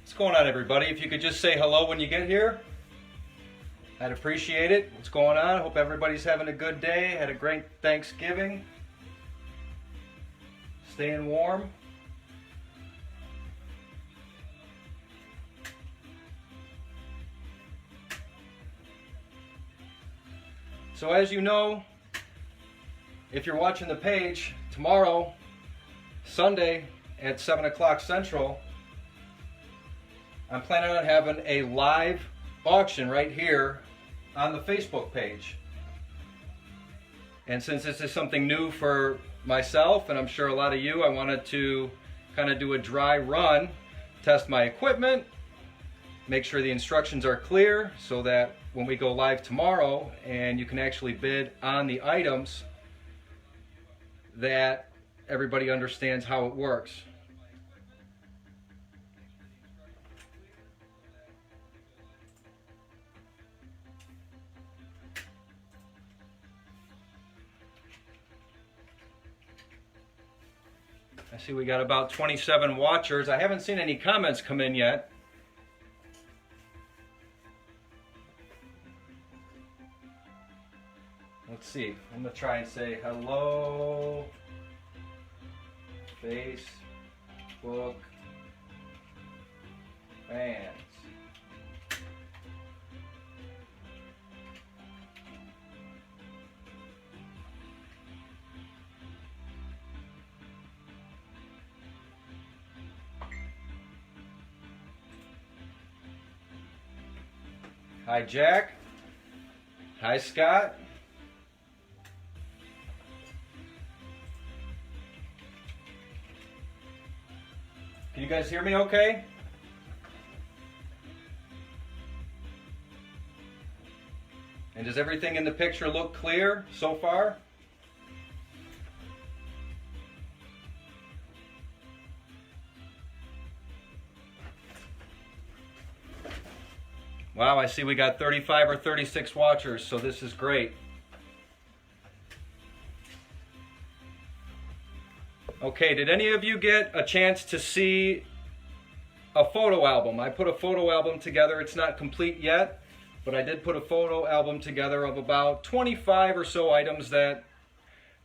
What's going on, everybody? If you could just say hello when you get here, I'd appreciate it. What's going on? Hope everybody's having a good day. Had a great Thanksgiving. Staying warm. So as you know, if you're watching the page, tomorrow, Sunday at 7 o'clock Central, I'm planning on having a live auction right here on the Facebook page. And since this is something new for myself, and I'm sure a lot of you, I wanted to kind of do a dry run, test my equipment, make sure the instructions are clear so that when we go live tomorrow and you can actually bid on the items, that everybody understands how it works. I see we got about 27 watchers. I haven't seen any comments come in yet. Let's see. I'm going to try and say hello, Facebook fans. Hi, Jack. Hi, Scott. Can you guys hear me okay? And does everything in the picture look clear so far? Wow, I see we got 35 or 36 watchers, so this is great. Okay, did any of you get a chance to see a photo album? I put a photo album together. It's not complete yet, but I did put a photo album together of about 25 or so items that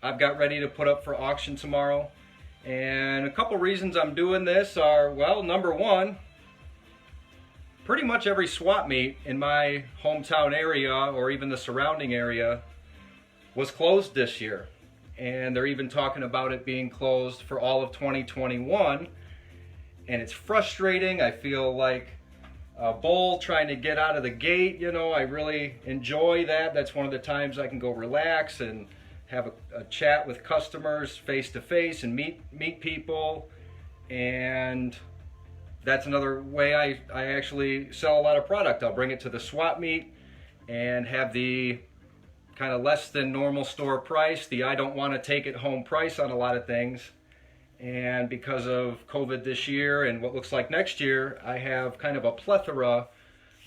I've got ready to put up for auction tomorrow. And a couple reasons I'm doing this are, well, number one, pretty much every swap meet in my hometown area or even the surrounding area was closed this year. And they're even talking about it being closed for all of 2021. And it's frustrating. I feel like a bull trying to get out of the gate. You know, I really enjoy that. That's one of the times I can go relax and have a chat with customers face to face and meet people. And that's another way I actually sell a lot of product. I'll bring it to the swap meet and have the kind of less than normal store price, the I don't want to take it home price on a lot of things. And because of COVID this year and what looks like next year, I have kind of a plethora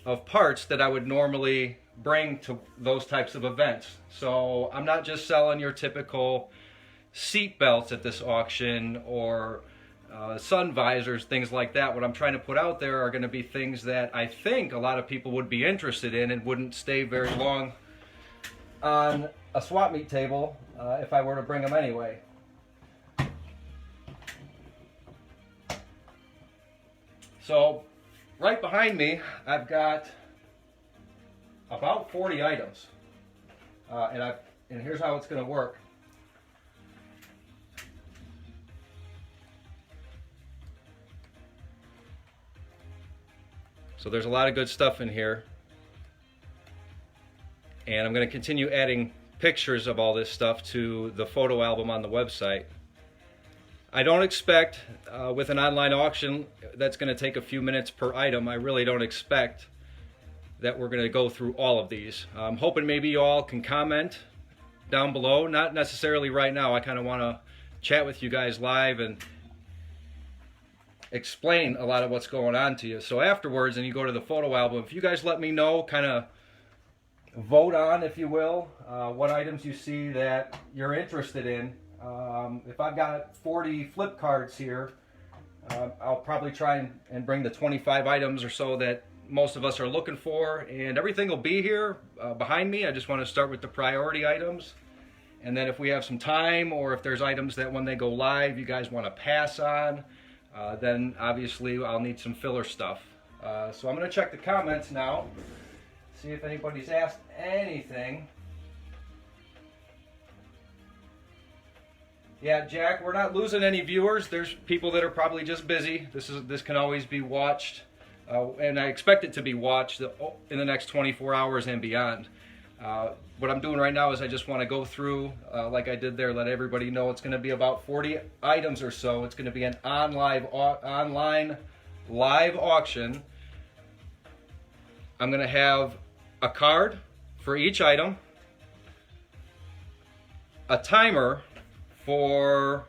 of parts that I would normally bring to those types of events. So I'm not just selling your typical seat belts at this auction or sun visors, things like that. What I'm trying to put out there are going to be things that I think a lot of people would be interested in and wouldn't stay very long on a swap meet table if I were to bring them anyway. So right behind me I've got about 40 items and here's how it's going to work. So there's a lot of good stuff in here. And I'm going to continue adding pictures of all this stuff to the photo album on the website. I don't expect, with an online auction that's going to take a few minutes per item, I really don't expect that we're going to go through all of these. I'm hoping maybe you all can comment down below. Not necessarily right now. I kind of want to chat with you guys live and explain a lot of what's going on to you. So afterwards, and you go to the photo album, if you guys let me know, kind of vote on, if you will, what items you see that you're interested in. If I've got 40 flip cards here, I'll probably try and bring the 25 items or so that most of us are looking for, and everything will be here behind me. I just want to start with the priority items, and then if we have some time, or if there's items that when they go live you guys want to pass on, then obviously I'll need some filler stuff. So I'm going to check the comments now, see if anybody's asked anything. Yeah, Jack, we're not losing any viewers. There's people that are probably just busy. This can always be watched, and I expect it to be watched in the next 24 hours and beyond. What I'm doing right now is I just want to go through, like I did there, let everybody know it's going to be about 40 items or so. It's going to be an online live auction. I'm going to have a card for each item, a timer for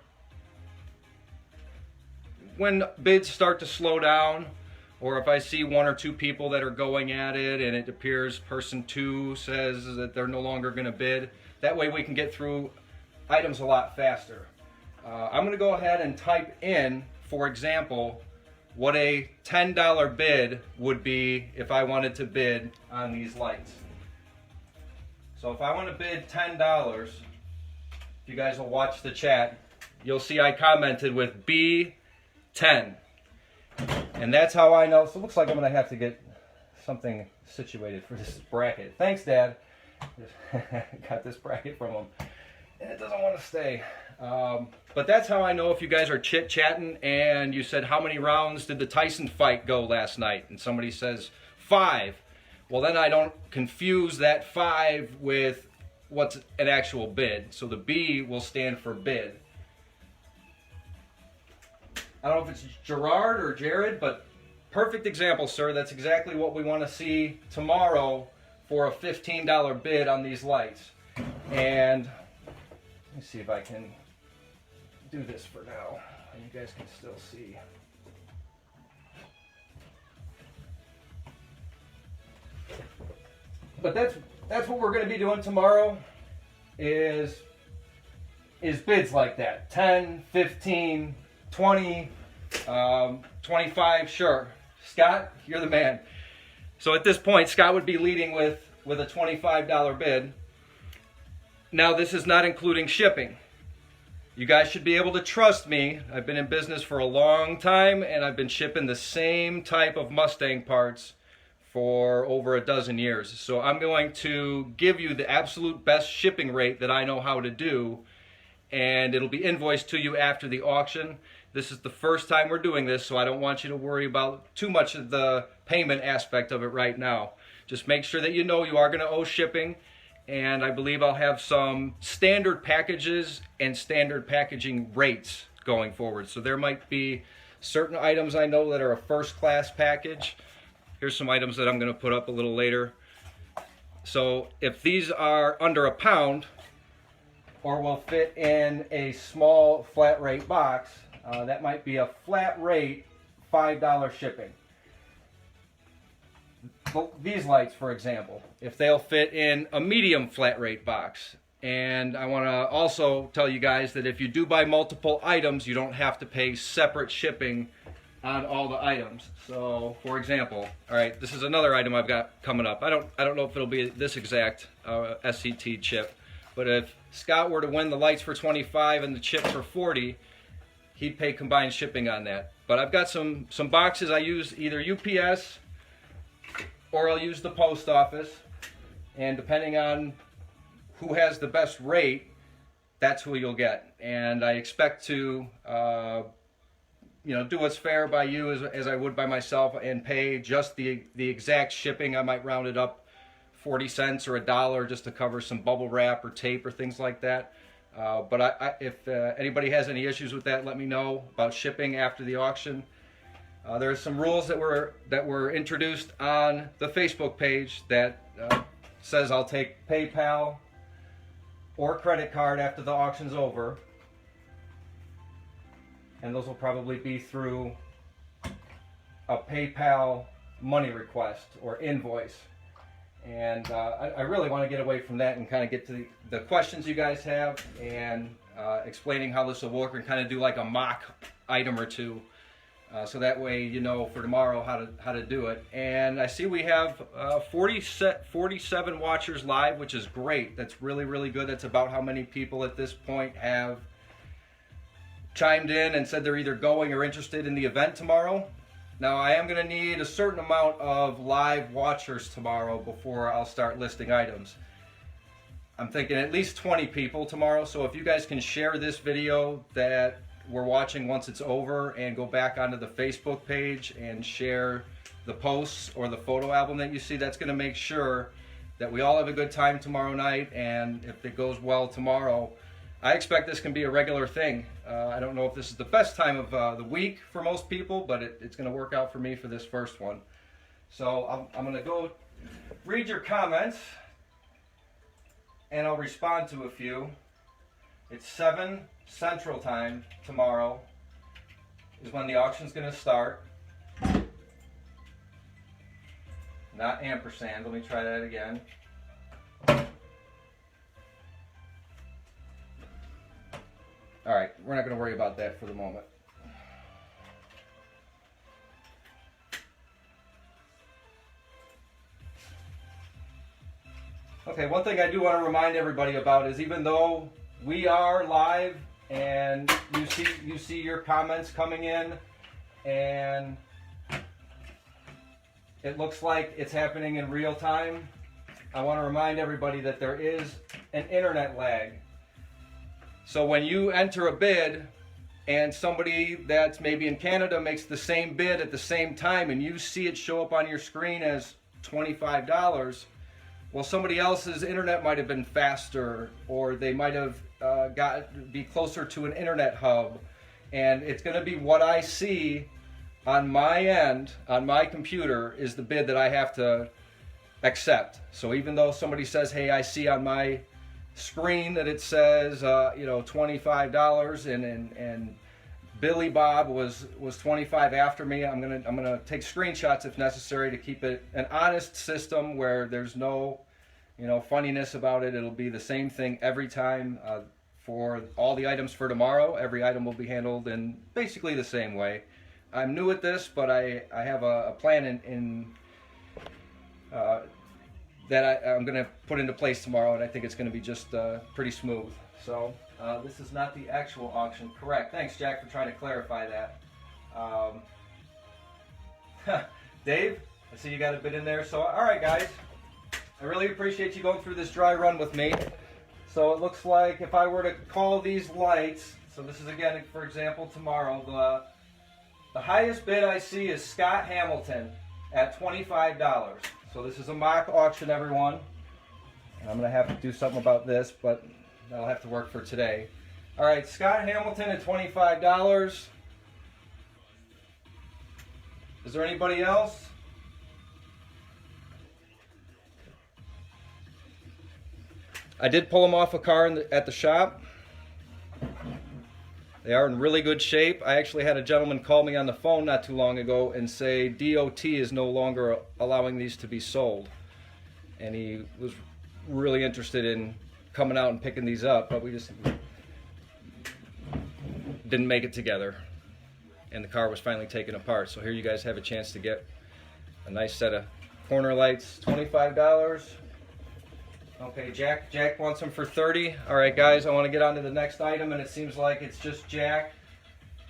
when bids start to slow down, or if I see one or two people that are going at it and it appears person 2 says that they're no longer going to bid. That way we can get through items a lot faster. I'm going to go ahead and type in, for example, what a $10 bid would be if I wanted to bid on these lights. So if I want to bid $10, you guys will watch the chat, you'll see I commented with B10. And that's how I know. So it looks like I'm going to have to get something situated for this bracket. Thanks, Dad. Got this bracket from him. And it doesn't want to stay. But that's how I know if you guys are chit-chatting and you said, how many rounds did the Tyson fight go last night? And somebody says 5. Well, then I don't confuse that 5 with what's an actual bid. So the B will stand for bid. I don't know if it's Gerard or Jared, but perfect example, sir. That's exactly what we want to see tomorrow for a $15 bid on these lights. And let me see if I can do this for now, and you guys can still see. But that's what we're going to be doing tomorrow, is bids like that. 10, 15, 20, 25, sure. Scott, you're the man. So at this point, Scott would be leading with a $25 bid. Now, this is not including shipping. You guys should be able to trust me. I've been in business for a long time, and I've been shipping the same type of Mustang parts for over a dozen years. So I'm going to give you the absolute best shipping rate that I know how to do, and it'll be invoiced to you after the auction. This is the first time we're doing this, so I don't want you to worry about too much of the payment aspect of it right now. Just make sure that you know you are going to owe shipping, and I believe I'll have some standard packages and standard packaging rates going forward. So there might be certain items I know that are a first class package. Here's some items that I'm going to put up a little later. So if these are under a pound or will fit in a small flat rate box, that might be a flat rate $5 shipping. These lights, for example, if they'll fit in a medium flat rate box. And I want to also tell you guys that if you do buy multiple items, you don't have to pay separate shipping on all the items. So, for example, all right, this is another item I've got coming up. I don't know if it'll be this exact SCT chip, but if Scott were to win the lights for 25 and the chip for 40, he'd pay combined shipping on that. But I've got some boxes. I use either UPS or I'll use the post office, and depending on who has the best rate, that's who you'll get. And I expect to do what's fair by you as I would by myself, and pay just the exact shipping. I might round it up 40 cents or $1 just to cover some bubble wrap or tape or things like that. But if anybody has any issues with that, let me know about shipping after the auction. There are some rules that were introduced on the Facebook page that says I'll take PayPal or credit card after the auction's over, and those will probably be through a PayPal money request or invoice. And I really want to get away from that and kind of get to the questions you guys have, and explaining how this will work, and kind of do like a mock item or two. So that way you know for tomorrow how to do it. And I see we have 47 watchers live, which is great. That's really, really good. That's about how many people at this point have chimed in and said they're either going or interested in the event tomorrow. Now I am going to need a certain amount of live watchers tomorrow before I'll start listing items. I'm thinking at least 20 people tomorrow, so if you guys can share this video that we're watching once it's over and go back onto the Facebook page and share the posts or the photo album that you see, that's going to make sure that we all have a good time tomorrow night. And if it goes well tomorrow, I expect this can be a regular thing. I don't know if this is the best time of the week for most people, but it's going to work out for me for this first one. So I'm going to go read your comments and I'll respond to a few. It's 7 Central Time tomorrow is when the auction's going to start. Not ampersand. Let me try that again. All right, we're not going to worry about that for the moment. Okay, one thing I do want to remind everybody about is even though we are live and you see your comments coming in and it looks like it's happening in real time, I want to remind everybody that there is an internet lag. So when you enter a bid and somebody that's maybe in Canada makes the same bid at the same time and you see it show up on your screen as $25, well, somebody else's internet might have been faster, or they might have be closer to an internet hub, and it's going to be what I see on my end, on my computer, is the bid that I have to accept. So even though somebody says, hey, I see on my screen that it says $25 and Billy Bob was 25 after me, I'm gonna take screenshots if necessary to keep it an honest system where there's no funniness about it. It'll be the same thing every time. For all the items for tomorrow, every item will be handled in basically the same way. I'm new at this, but I have a plan that I'm going to put into place tomorrow, and I think it's going to be just pretty smooth. So this is not the actual auction. Correct. Thanks, Jack, for trying to clarify that. Dave, I see you got a bit in there. So, all right, guys. I really appreciate you going through this dry run with me. So it looks like if I were to call these lights, so this is again, for example, tomorrow, the highest bid I see is Scott Hamilton at $25. So this is a mock auction, everyone. And I'm going to have to do something about this, but that'll have to work for today. All right, Scott Hamilton at $25. Is there anybody else? I did pull them off a car at the shop. They are in really good shape. I actually had a gentleman call me on the phone not too long ago and say DOT is no longer allowing these to be sold. And he was really interested in coming out and picking these up, but we just didn't make it together. And the car was finally taken apart. So here you guys have a chance to get a nice set of corner lights, $25. Okay, Jack wants them for $30. All right, guys, I want to get on to the next item, and it seems like it's just Jack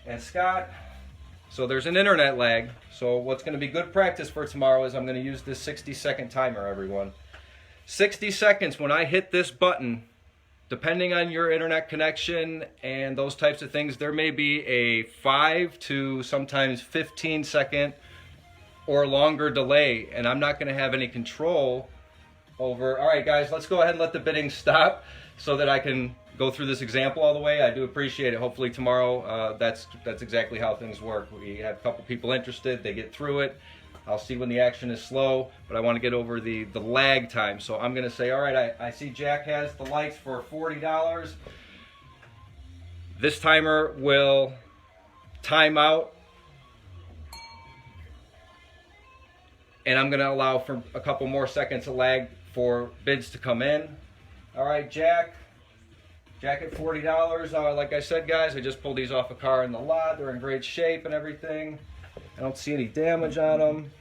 and Scott. So there's an internet lag. So what's going to be good practice for tomorrow is I'm going to use this 60-second timer, everyone. 60 seconds when I hit this button, depending on your internet connection and those types of things, there may be a 5 to sometimes 15-second or longer delay, and I'm not going to have any control over. All right, guys, let's go ahead and let the bidding stop so that I can go through this example all the way. I do appreciate it. Hopefully tomorrow, that's exactly how things work. We have a couple people interested. They get through it. I'll see when the action is slow, but I want to get over the lag time. So I'm going to say, all right, I see Jack has the lights for $40. This timer will time out, and I'm going to allow for a couple more seconds of lag for bids to come in. All right, Jack, Jacket $40. Like I said, guys, I just pulled these off a car in the lot. They're in great shape and everything. I don't see any damage on them.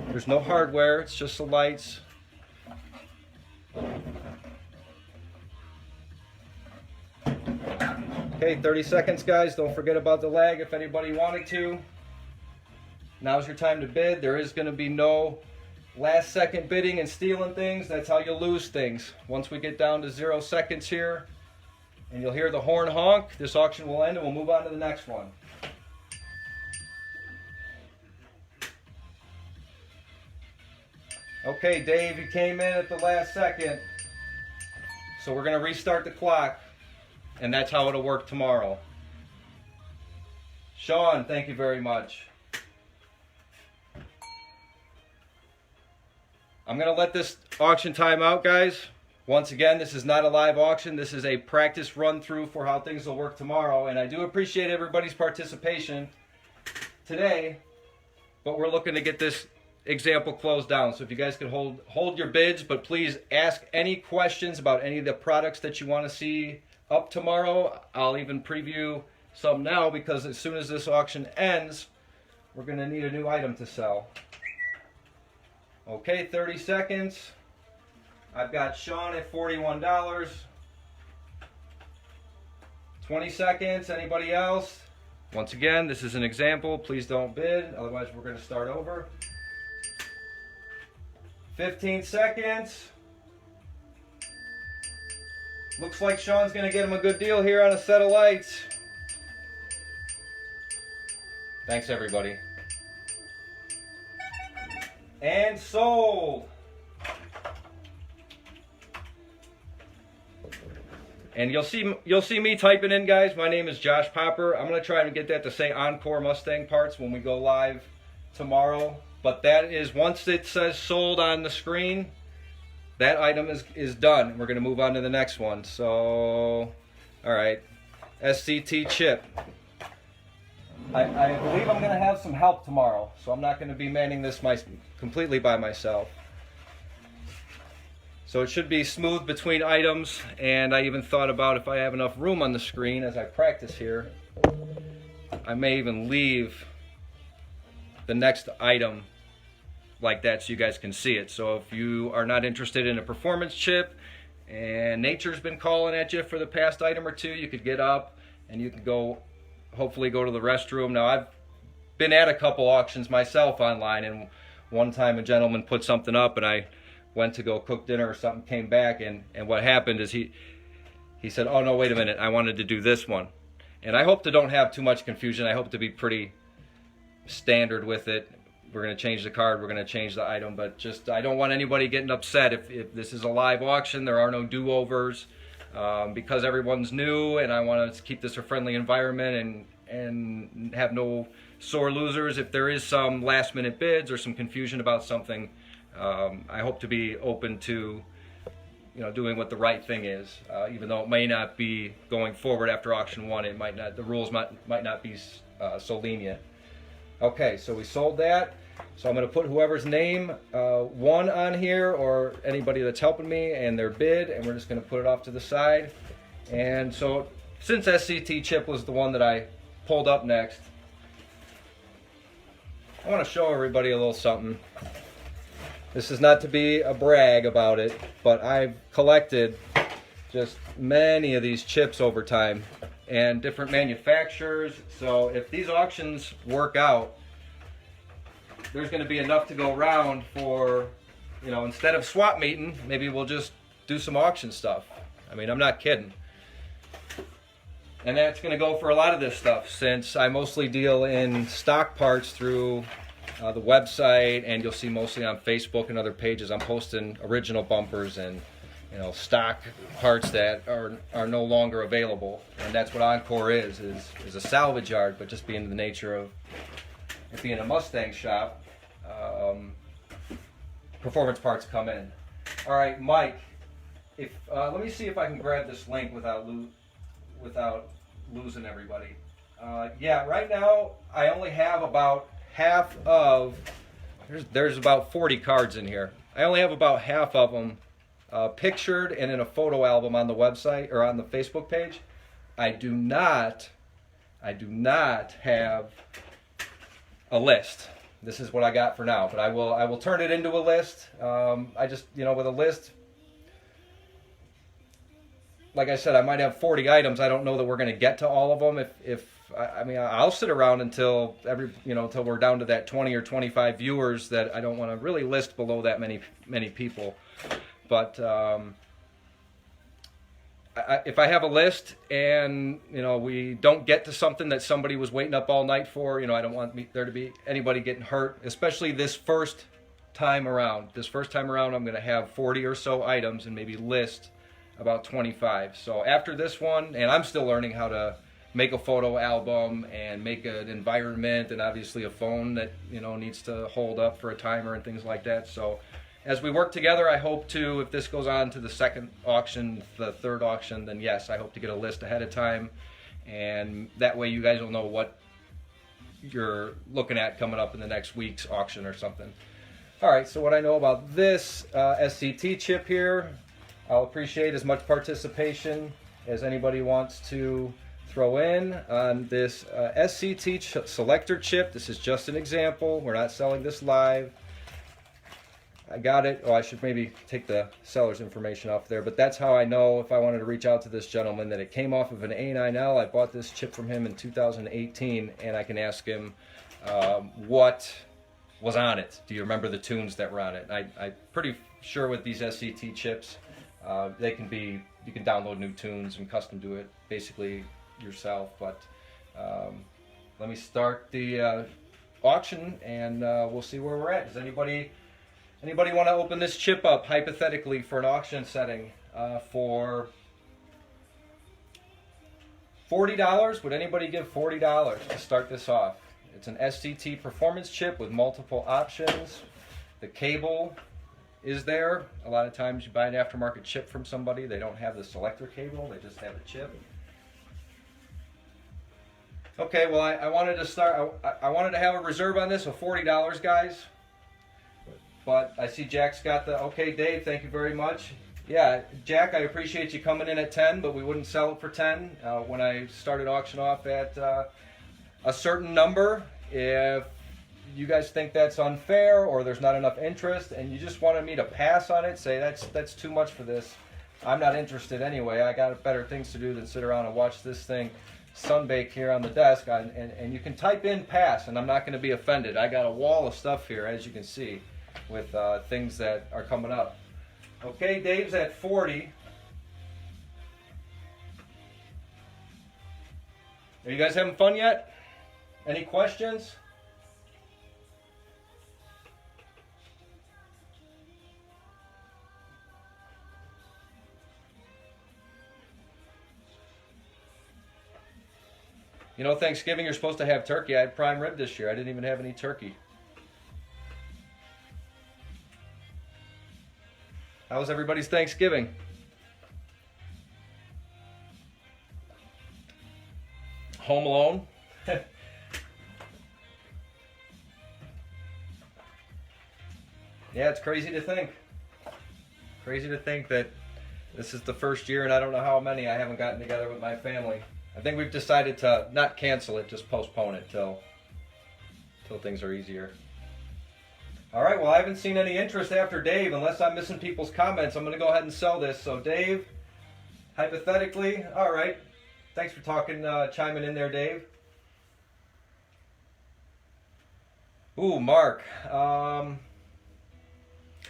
There's no hardware, it's just the lights. Okay, 30 seconds, guys. Don't forget about the lag if anybody wanted to. Now's your time to bid. There is going to be no last second bidding and stealing things. That's how you lose things. Once we get down to 0 seconds here, and you'll hear the horn honk, this auction will end and we'll move on to the next one. Okay, Dave, you came in at the last second. So we're going to restart the clock, and that's how it'll work tomorrow. Sean, thank you very much. I'm going to let this auction time out, guys. Once again, this is not a live auction. This is a practice run through for how things will work tomorrow. And I do appreciate everybody's participation today, but we're looking to get this example closed down. So if you guys could hold your bids, but please ask any questions about any of the products that you want to see up tomorrow. I'll even preview some now, because as soon as this auction ends, we're going to need a new item to sell. Okay, 30 seconds. I've got Sean at $41. 20 seconds. Anybody else? Once again, this is an example. Please don't bid, otherwise we're going to start over. 15 seconds. Looks like Sean's going to get him a good deal here on a set of lights. Thanks, everybody. And sold. And you'll see me typing in, guys. My name is Josh Popper. I'm going to try to get that to say Encore Mustang Parts when we go live tomorrow. But that is, once it says sold on the screen, that item is done. We're going to move on to the next one. So, all right, SCT chip. I believe I'm going to have some help tomorrow, so I'm not going to be manning this completely by myself. So it should be smooth between items, and I even thought about, if I have enough room on the screen as I practice here, I may even leave the next item like that so you guys can see it. So if you are not interested in a performance chip and nature's been calling at you for the past item or two, you could get up and you can go, hopefully go to the restroom. Now, I've been at a couple auctions myself online, and one time a gentleman put something up and I went to go cook dinner or something, came back, and what happened is he said, oh no, wait a minute, I wanted to do this one. And I hope to don't have too much confusion. I hope to be pretty standard with it. We're going to change the card, we're going to change the item, but just, I don't want anybody getting upset if this is a live auction. There are no do-overs, because everyone's new, and I want to keep this a friendly environment and have no sore losers. If there is some last-minute bids or some confusion about something, I hope to be open to, doing what the right thing is, even though it may not be going forward after auction one. It might not, the rules might not be so lenient. Okay, so we sold that. So I'm going to put whoever's name won on here, or anybody that's helping me, and their bid, and we're just going to put it off to the side. And so, since SCT chip was the one that I pulled up next, I want to show everybody a little something. This is not to be a brag about it, but I've collected just many of these chips over time, and different manufacturers. So if these auctions work out, there's going to be enough to go around for, instead of swap meeting, maybe we'll just do some auction stuff. I mean, I'm not kidding. And that's going to go for a lot of this stuff, since I mostly deal in stock parts through the website, and you'll see mostly on Facebook and other pages I'm posting original bumpers and stock parts that are no longer available. And that's what Encore is a salvage yard, but just being the nature of it being a Mustang shop, performance parts come in. All right, Mike, let me see if I can grab this link without losing everybody. Yeah, right now I only have about half of, there's about 40 cards in here. I only have about half of them pictured and in a photo album on the website or on the Facebook page. I do not have a list. This is what I got for now, but I will turn it into a list. I just, with a list, like I said, I might have 40 items. I don't know that we're going to get to all of them. I'll sit around until until we're down to that 20 or 25 viewers that I don't want to really list below that many people. But if I have a list and we don't get to something that somebody was waiting up all night for, I don't want there to be anybody getting hurt, especially this first time around. This first time around, I'm going to have 40 or so items and maybe list about 25. So after this one, and I'm still learning how to make a photo album and make an environment, and obviously a phone that needs to hold up for a timer and things like that. So as we work together, I hope to, if this goes on to the second auction, the third auction, then yes, I hope to get a list ahead of time, and that way you guys will know what you're looking at coming up in the next week's auction or something. All right, so what I know about this SCT chip here, I'll appreciate as much participation as anybody wants to throw in on this SCT selector chip. This is just an example. We're not selling this live. I got it. Oh, I should maybe take the seller's information off there, but that's how I know if I wanted to reach out to this gentleman that it came off of an A9L. I bought this chip from him in 2018, and I can ask him what was on it. Do you remember the tunes that were on it? I'm pretty sure with these SCT chips, you can download new tunes and custom do it basically yourself. But let me start the auction, and we'll see where we're at. Does anybody want to open this chip up hypothetically for an auction setting for $40? Would anybody give $40 to start this off? It's an SCT performance chip with multiple options. The cable is there. A lot of times you buy an aftermarket chip from somebody, they don't have the selector cable, they just have the chip. Okay, well I wanted to start, I wanted to have a reserve on this of $40, guys. But I see Jack's got the, okay, Dave, thank you very much. Yeah, Jack, I appreciate you coming in at 10, but we wouldn't sell it for 10. When I started auction off at a certain number, if you guys think that's unfair or there's not enough interest and you just wanted me to pass on it, say that's too much for this, I'm not interested anyway. I got better things to do than sit around and watch this thing sunbake here on the desk. And you can type in pass, and I'm not going to be offended. I got a wall of stuff here, as you can see, with things that are coming up. Okay, Dave's at 40. Are you guys having fun yet? Any questions? Thanksgiving you're supposed to have turkey. I had prime rib this year. I didn't even have any turkey. How was everybody's Thanksgiving? Home alone? Yeah, it's crazy to think. Crazy to think that this is the first year, and I don't know how many I haven't gotten together with my family. I think we've decided to not cancel it, just postpone it till things are easier. All right, well, I haven't seen any interest after Dave. Unless I'm missing people's comments, I'm going to go ahead and sell this. So Dave, hypothetically, all right. Thanks for chiming in there, Dave. Ooh, Mark.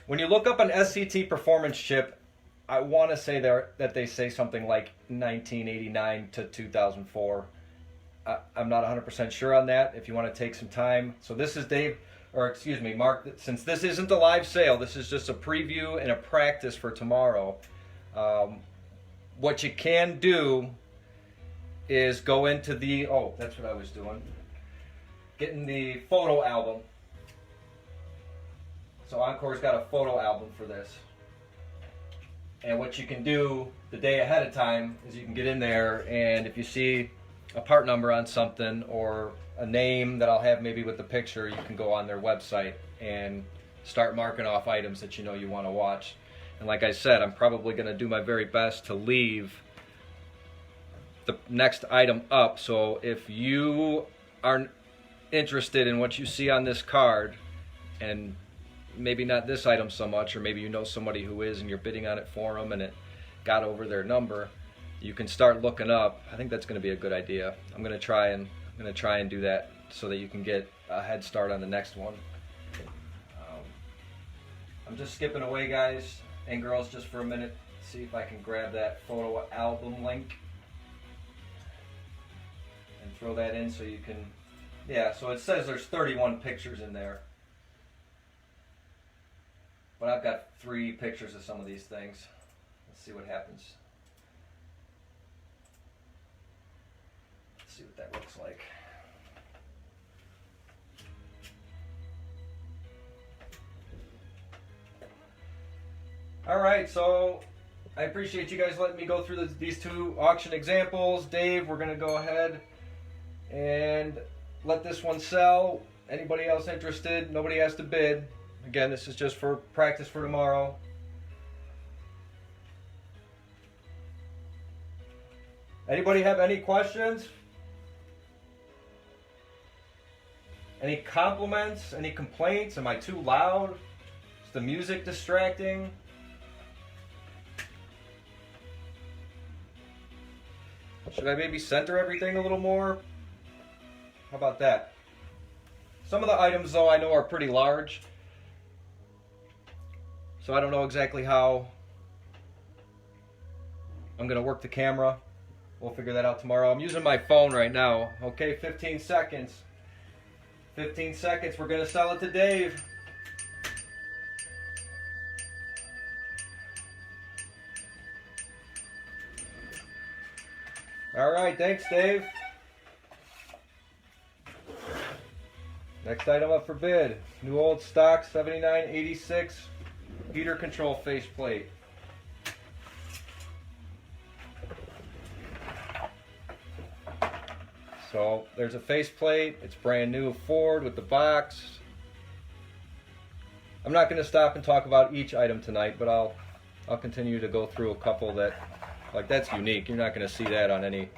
When you look up an SCT performance chip, I want to say that they say something like 1989 to 2004. I'm not 100% sure on that. If you want to take some time. So this is Dave, or excuse me, Mark. Since this isn't a live sale, this is just a preview and a practice for tomorrow. What you can do is go into the, that's what I was doing. Getting the photo album. So Encore's got a photo album for this. And what you can do the day ahead of time is you can get in there, and if you see a part number on something or a name that I'll have maybe with the picture, you can go on their website and start marking off items that you want to watch. And like I said, I'm probably going to do my very best to leave the next item up. So if you are interested in what you see on this card, and maybe not this item so much, or maybe you know somebody who is and you're bidding on it for them and it got over their number, you can start looking up. I think that's going to be a good idea. I'm going to try and do that so that you can get a head start on the next one. I'm just skipping away, guys and girls, just for a minute, see if I can grab that photo album link and throw that in so you can, yeah, so it says there's 31 pictures in there. But I've got 3 pictures of some of these things. Let's see what happens. Let's see what that looks like. Alright, so I appreciate you guys letting me go through these 2 auction examples. Dave, we're going to go ahead and let this one sell. Anybody else interested? Nobody has to bid. Again, this is just for practice for tomorrow. Anybody have any questions? Any compliments? Any complaints? Am I too loud? Is the music distracting? Should I maybe center everything a little more? How about that? Some of the items, though, I know are pretty large. So I don't know exactly how I'm going to work the camera. We'll figure that out tomorrow. I'm using my phone right now. Okay, 15 seconds. 15 seconds. We're going to sell it to Dave. All right, thanks, Dave. Next item up for bid. New old stock 7986 heater control faceplate. So there's a faceplate. It's brand new Ford with the box. I'm not going to stop and talk about each item tonight, but I'll continue to go through a couple that, like, that's unique. You're not going to see that on any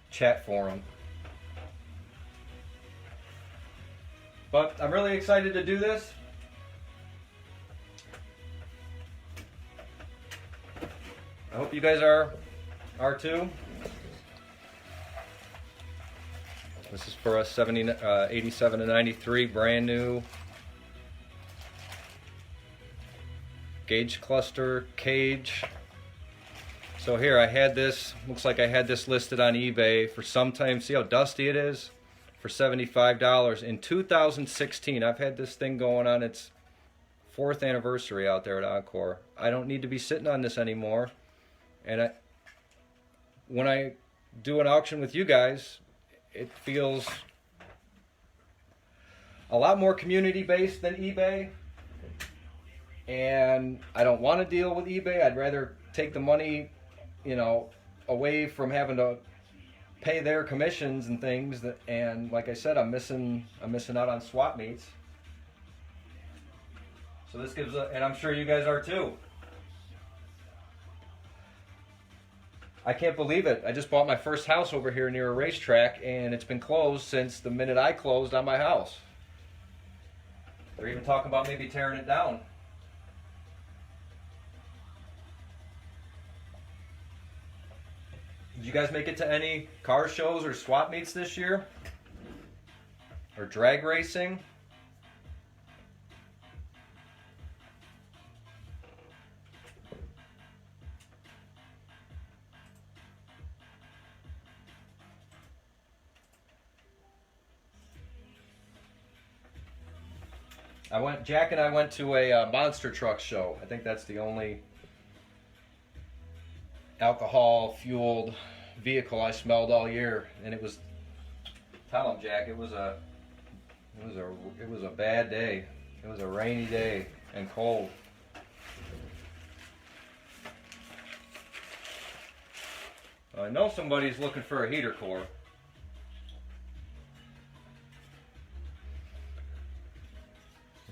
chat forum. But I'm really excited to do this. I hope you guys are too. This is for a 87 to 93 brand new gauge cluster cage. So here I had this, looks like I had this listed on eBay for some time. See how dusty it is? For $75 in 2016. I've had this thing going on its 4th anniversary out there at Encore. I don't need to be sitting on this anymore. And when I do an auction with you guys, it feels a lot more community based than eBay. And I don't want to deal with eBay. I'd rather take the money, you know, away from having to pay their commissions and things. And like I said, I'm missing out on swap meets. So this gives and I'm sure you guys are too. I can't believe it. I just bought my first house over here near a racetrack, and it's been closed since the minute I closed on my house. They're even talking about maybe tearing it down. Did you guys make it to any car shows or swap meets this year? Or drag racing? Jack and I went to a monster truck show. I think that's the only alcohol-fueled vehicle I smelled all year, and it was. Tell him, Jack, it was a bad day. It was a rainy day and cold. I know somebody's looking for a heater core.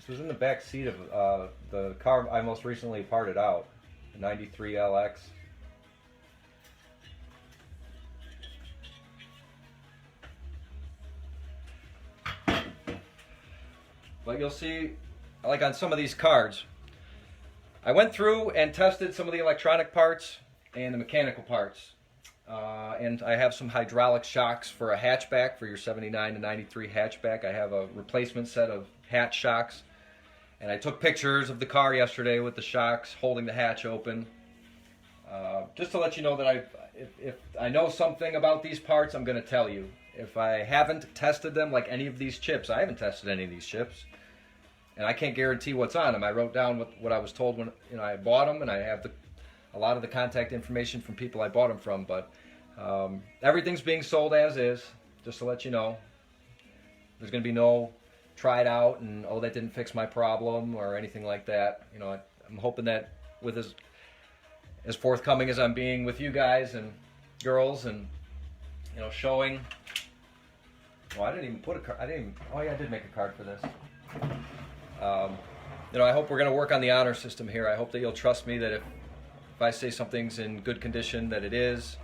This was in the back seat of the car I most recently parted out, the 93 LX. But you'll see, like on some of these cards, I went through and tested some of the electronic parts and the mechanical parts. And I have some hydraulic shocks for a hatchback, for your 79 to 93 hatchback. I have a replacement set of hatch shocks. And I took pictures of the car yesterday with the shocks holding the hatch open. Just to let you know that if I know something about these parts, I'm going to tell you. If I haven't tested them, like any of these chips, I haven't tested any of these chips. And I can't guarantee what's on them. I wrote down what I was told when I bought them, and I have a lot of the contact information from people I bought them from. But everything's being sold as is, just to let you know. There's going to be no tried out and, oh, that didn't fix my problem or anything like that. I'm hoping that with as forthcoming as I'm being with you guys and girls, and showing. Well, I didn't even put a card. Oh yeah, I did make a card for this. I hope we're going to work on the honor system here. I hope that you'll trust me that if I say something's in good condition, that it is.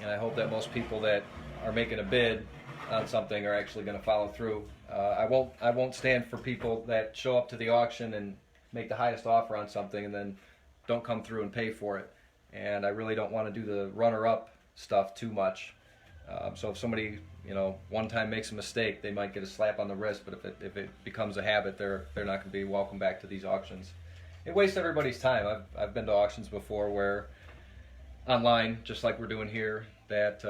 And I hope that most people that are making a bid on something are actually going to follow through. I won't stand for people that show up to the auction and make the highest offer on something and then don't come through and pay for it. And I really don't want to do the runner-up stuff too much. So if somebody, one time makes a mistake, they might get a slap on the wrist. But if it becomes a habit, they're not going to be welcome back to these auctions. It wastes everybody's time. I've been to auctions before where online, just like we're doing here, that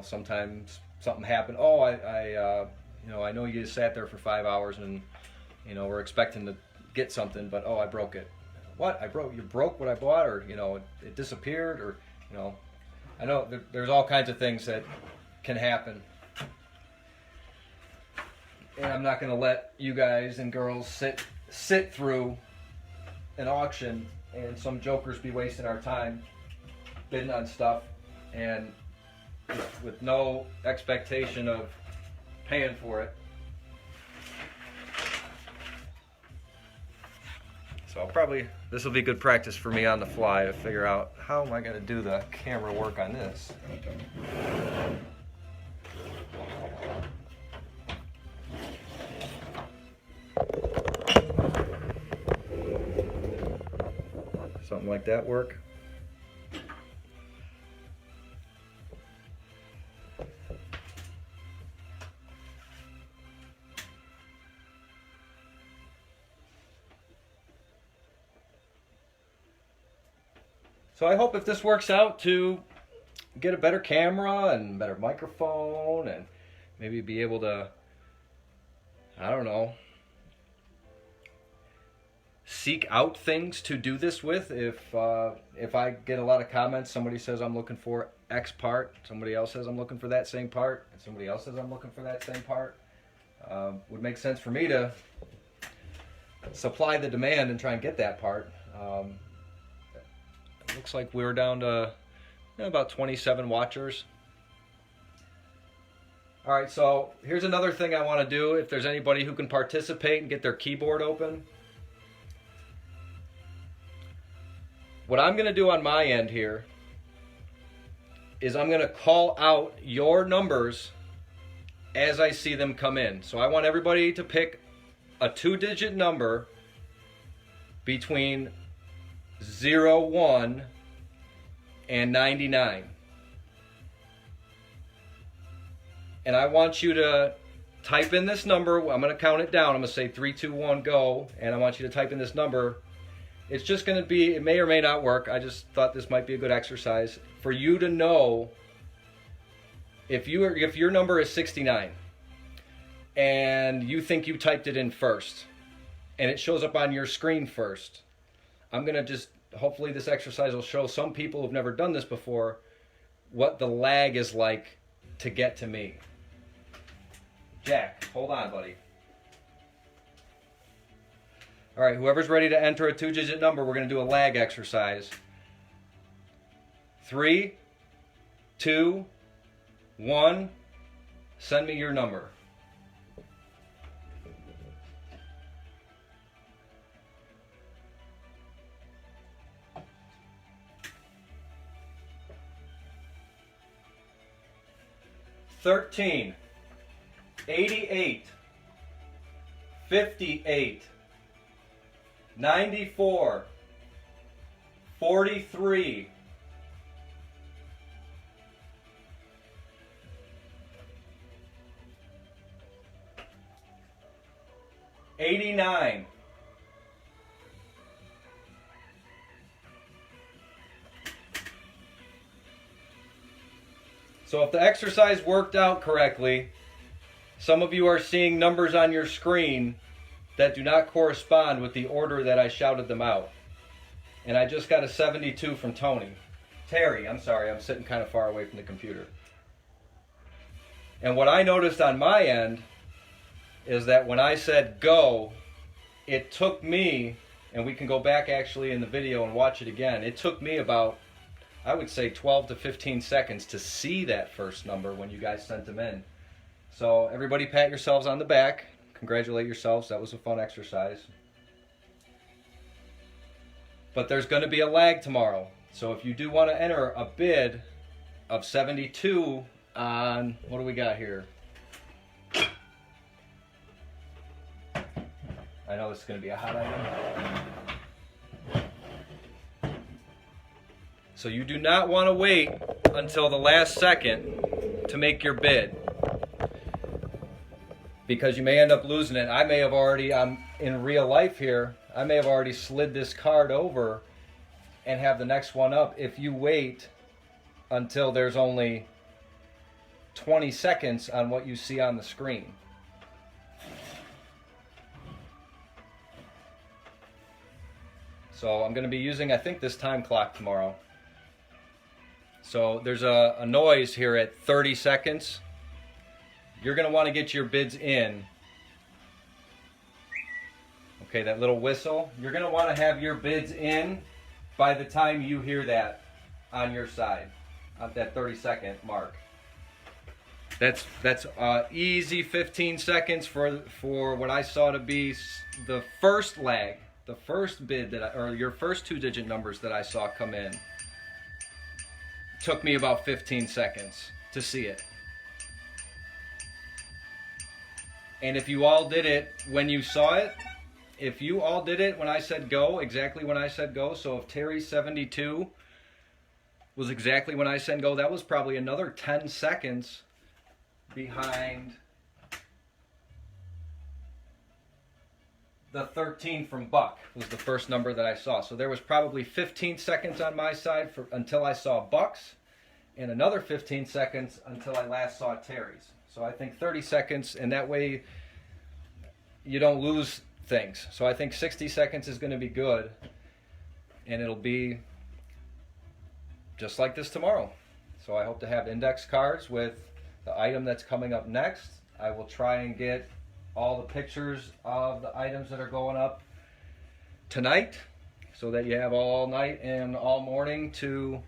sometimes something happened. Oh, I know you sat there for 5 hours and we're expecting to get something, but oh, I broke it. What? You broke what I bought, or it disappeared, or I know there's all kinds of things that can happen. And I'm not going to let you guys and girls sit through an auction and some jokers be wasting our time bidding on stuff and with no expectation of paying for it. So this will be good practice for me on the fly to figure out how am I going to do the camera work on this. Something like that work. So I hope if this works out to get a better camera and better microphone and maybe be able to, I don't know, seek out things to do this with. If I get a lot of comments, somebody says I'm looking for X part, somebody else says I'm looking for that same part, and somebody else says I'm looking for that same part, would make sense for me to supply the demand and try and get that part. Looks like we're down to about 27 watchers. All right, so here's another thing I want to do. If there's anybody who can participate and get their keyboard open, what I'm going to do on my end here is I'm going to call out your numbers as I see them come in. So I want everybody to pick a 2-digit number between 01 and 99. And I want you to type in this number. I'm going to count it down. I'm going to say 3, 2, 1, go. And I want you to type in this number. It's just going to be, it may or may not work. I just thought this might be a good exercise for you to know if your number is 69 and you think you typed it in first and it shows up on your screen first. I'm going to just, hopefully this exercise will show some people who've never done this before what the lag is like to get to me. Jack, hold on, buddy. All right, whoever's ready to enter a 2-digit number, we're going to do a lag exercise. 3, 2, 1, send me your number. 13, 88, 58, 94, 43, 89, 'So if the exercise worked out correctly, some of you are seeing numbers on your screen that do not correspond with the order that I shouted them out. And I just got a 72 from Terry, I'm sorry, I'm sitting kind of far away from the computer. And what I noticed on my end is that when I said go, it took me, and we can go back actually in the video and watch it again, it took me about, I would say 12 to 15 seconds to see that first number when you guys sent them in. So everybody pat yourselves on the back. Congratulate yourselves. That was a fun exercise. But there's going to be a lag tomorrow. So if you do want to enter a bid of 72 on, what do we got here? I know this is going to be a hot item. So you do not want to wait until the last second to make your bid, because you may end up losing it. I may have already, in real life here, I may have already slid this card over and have the next one up if you wait until there's only 20 seconds on what you see on the screen. So I'm going to be using, I think, this time clock tomorrow. So there's a noise here at 30 seconds. You're going to want to get your bids in. Okay, that little whistle. You're going to want to have your bids in by the time you hear that on your side, at that 30-second mark. That's easy 15 seconds for what I saw to be the first lag, the first bid or your first two-digit numbers that I saw come in. Took me about 15 seconds to see it. And if you all did it when you saw it, if you all did it when I said go, exactly when I said go, so if Terry's 72 was exactly when I said go, that was probably another 10 seconds behind the 13 from Buck, was the first number that I saw. So there was probably 15 seconds on my side until I saw Buck's, and another 15 seconds until I last saw Terry's. So I think 30 seconds, and that way you don't lose things. So I think 60 seconds is going to be good, and it'll be just like this tomorrow. So I hope to have index cards with the item that's coming up next. I will try and get all the pictures of the items that are going up tonight, so that you have all night and all morning to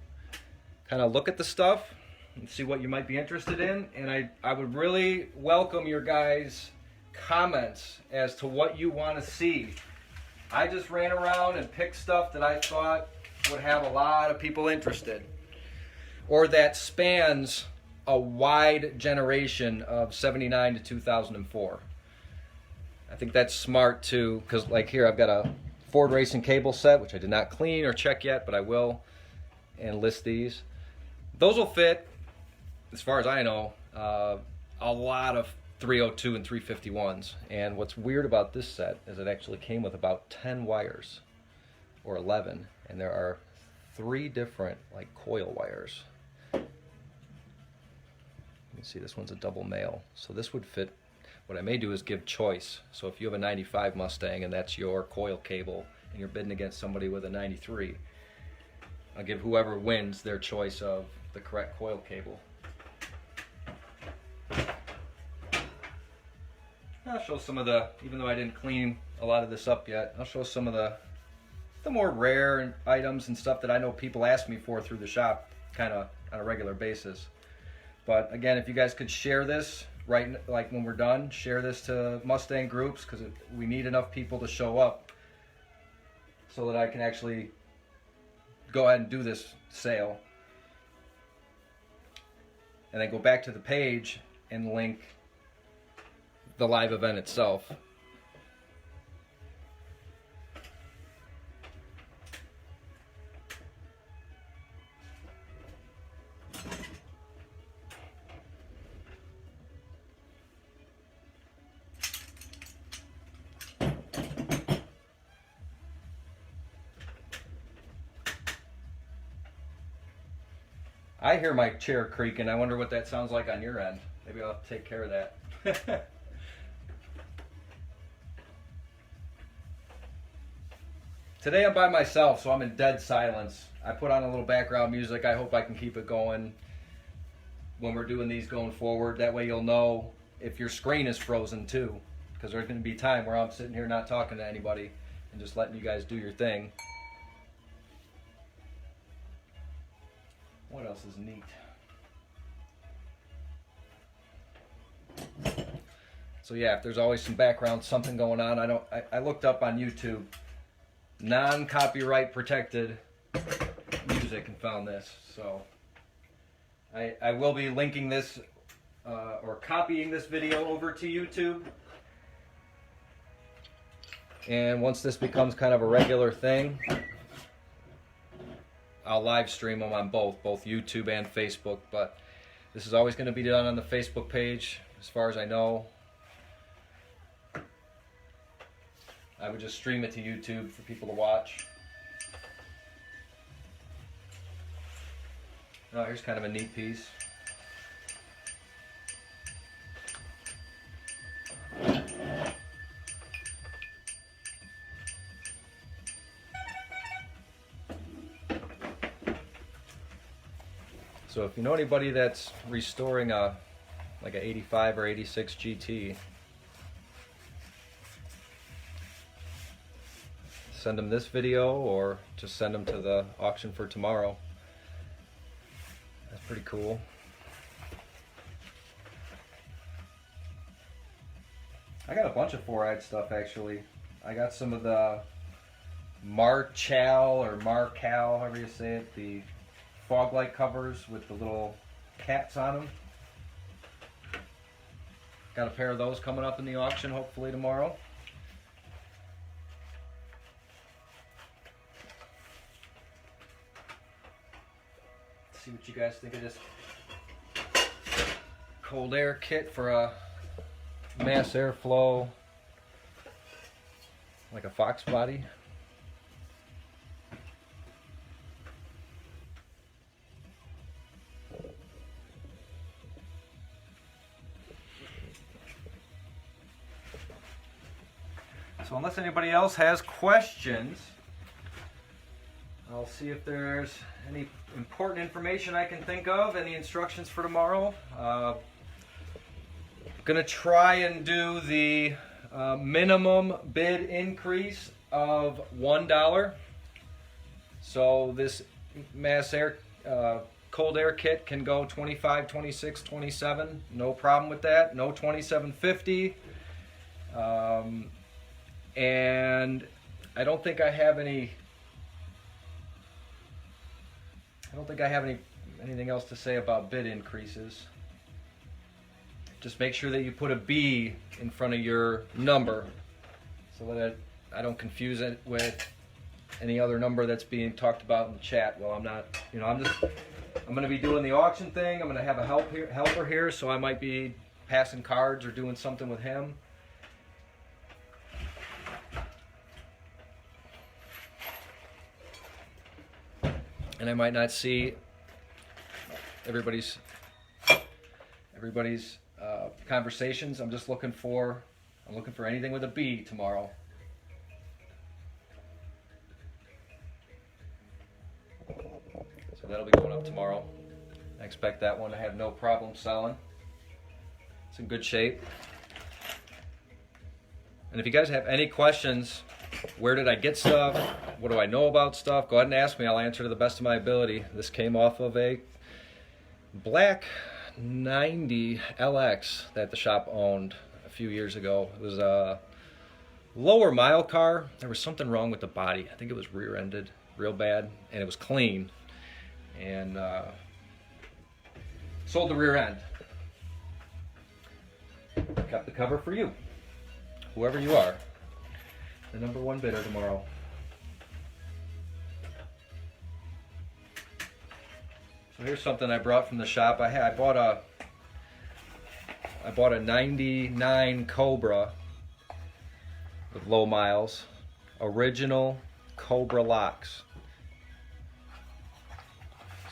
kind of look at the stuff and see what you might be interested in. And I would really welcome your guys' comments as to what you want to see. I just ran around and picked stuff that I thought would have a lot of people interested, or that spans a wide generation of 79 to 2004. I think that's smart too, because like here I've got a Ford racing cable set, which I did not clean or check yet, but I will, and list these. Those will fit, as far as I know, a lot of 302 and 351s. And what's weird about this set is it actually came with about 10 wires, or 11, and there are 3 different like coil wires. You can see this one's a double male, so this would fit. What I may do is give choice. So if you have a 95 Mustang and that's your coil cable, and you're bidding against somebody with a 93, I'll give whoever wins their choice of the correct coil cable. I'll show some of the, even though I didn't clean a lot of this up yet, I'll show some of the more rare items and stuff that I know people ask me for through the shop kind of on a regular basis. But again, if you guys could share this, right, like when we're done, share this to Mustang groups, because we need enough people to show up so that I can actually go ahead and do this sale. and then go back to the page and link the live event itself. I hear my chair creaking. I wonder what that sounds like on your end. Maybe I'll take care of that. Today I'm by myself, so I'm in dead silence. I put on a little background music. I hope I can keep it going when we're doing these going forward. That way you'll know if your screen is frozen too, because there's going to be time where I'm sitting here not talking to anybody and just letting you guys do your thing. What else is neat? So yeah, if there's always some background, something going on. I looked up on YouTube, non-copyright protected music, and found this. So I will be linking this or copying this video over to YouTube. And once this becomes kind of a regular thing, I'll live stream them on both YouTube and Facebook, but this is always going to be done on the Facebook page, as far as I know. I would just stream it to YouTube for people to watch. Oh, here's kind of a neat piece. So if you know anybody that's restoring like a 85 or 86 GT, send them this video or just send them to the auction for tomorrow. That's pretty cool. I got a bunch of 4-eyed stuff actually. I got some of the Marcal or Marcal, however you say it, the fog light covers with the little cats on them. Got a pair of those coming up in the auction hopefully tomorrow. Let's see what you guys think of this cold air kit for a mass airflow, like a Foxbody. So unless anybody else has questions, I'll see if there's any important information I can think of, any instructions for tomorrow. Gonna try and do the minimum bid increase of $1. So this mass air cold air kit can go 25, 26, 27. No problem with that. No 27.50. And I don't think I have any. Anything else to say about bid increases. Just make sure that you put a B in front of your number, so that I don't confuse it with any other number that's being talked about in the chat. Well, I'm not. You know, I'm going to be doing the auction thing. I'm going to have a helper here, so I might be passing cards or doing something with him. And I might not see everybody's conversations. I'm looking for anything with a B tomorrow. So that'll be going up tomorrow. I expect that one to have no problem selling. It's in good shape. And if you guys have any questions, where did I get stuff? What do I know about stuff? Go ahead and ask me. I'll answer to the best of my ability. This came off of a black 90 LX that the shop owned a few years ago. It was a lower mile car. There was something wrong with the body. I think it was rear-ended real bad, and it was clean. And so sold the rear end. Got the cover for you, whoever you are. The #1 bidder tomorrow. So here's something I brought from the shop. I bought a 99 Cobra with low miles, original Cobra locks.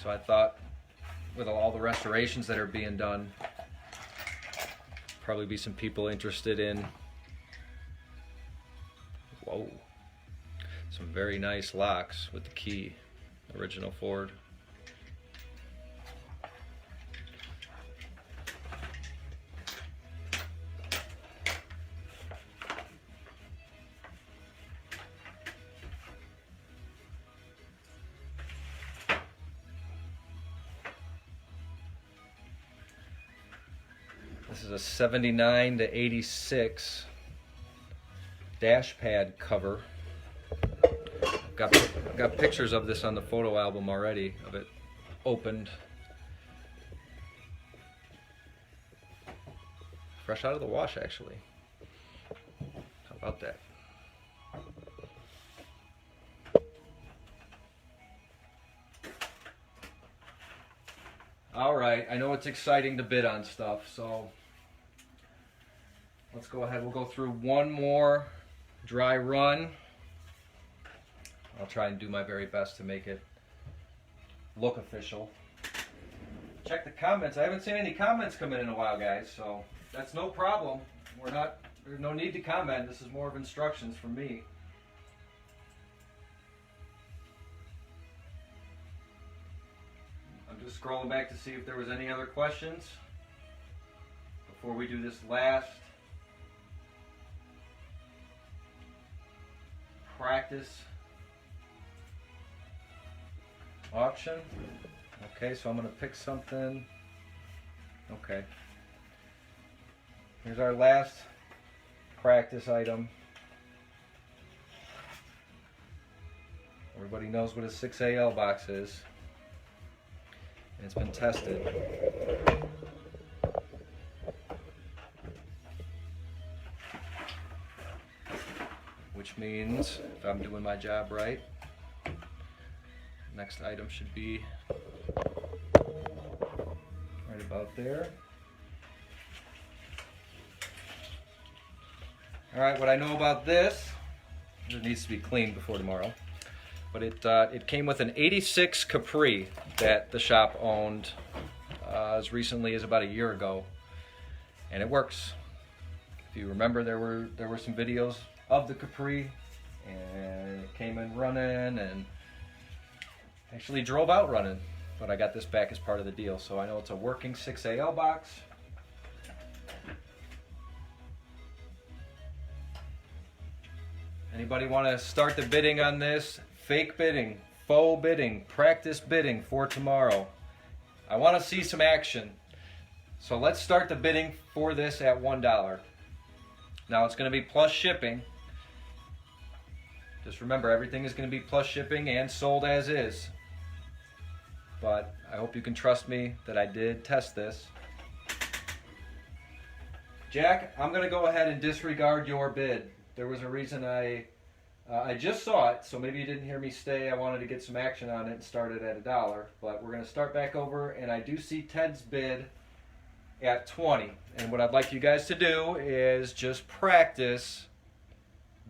So I thought, with all the restorations that are being done, probably be some people interested in, whoa, some very nice locks with the key, original Ford. This is a 79 to 86 dash pad cover. Got pictures of this on the photo album already, of it opened. Fresh out of the wash, actually. How about that? All right, I know it's exciting to bid on stuff, so let's go ahead. We'll go through one more dry run. I'll try and do my very best to make it look official. Check the comments. I haven't seen any comments come in a while, guys, so that's no problem. There's no need to comment. This is more of instructions from me. I'm just scrolling back to see if there was any other questions before we do this last practice auction. Okay, so I'm going to pick something. Okay. Here's our last practice item. Everybody knows what a 6AL box is. And it's been tested. Which means, if I'm doing my job right, next item should be right about there. Alright, what I know about this, it needs to be cleaned before tomorrow, but it came with an 86 Capri that the shop owned as recently as about a year ago, and it works. If you remember, there were some videos of the Capri, and it came in running and actually drove out running, but I got this back as part of the deal, so I know it's a working 6AL box. Anybody want to start the bidding on this? Fake bidding, faux bidding, practice bidding for tomorrow. I want to see some action. So let's start the bidding for this at $1. Now it's going to be plus shipping. Just remember, everything is going to be plus shipping and sold as is. But I hope you can trust me that I did test this. Jack, I'm going to go ahead and disregard your bid. There was a reason I just saw it, so maybe you didn't hear me say I wanted to get some action on it and start it at $1. But we're going to start back over, and I do see Ted's bid at 20. And what I'd like you guys to do is just practice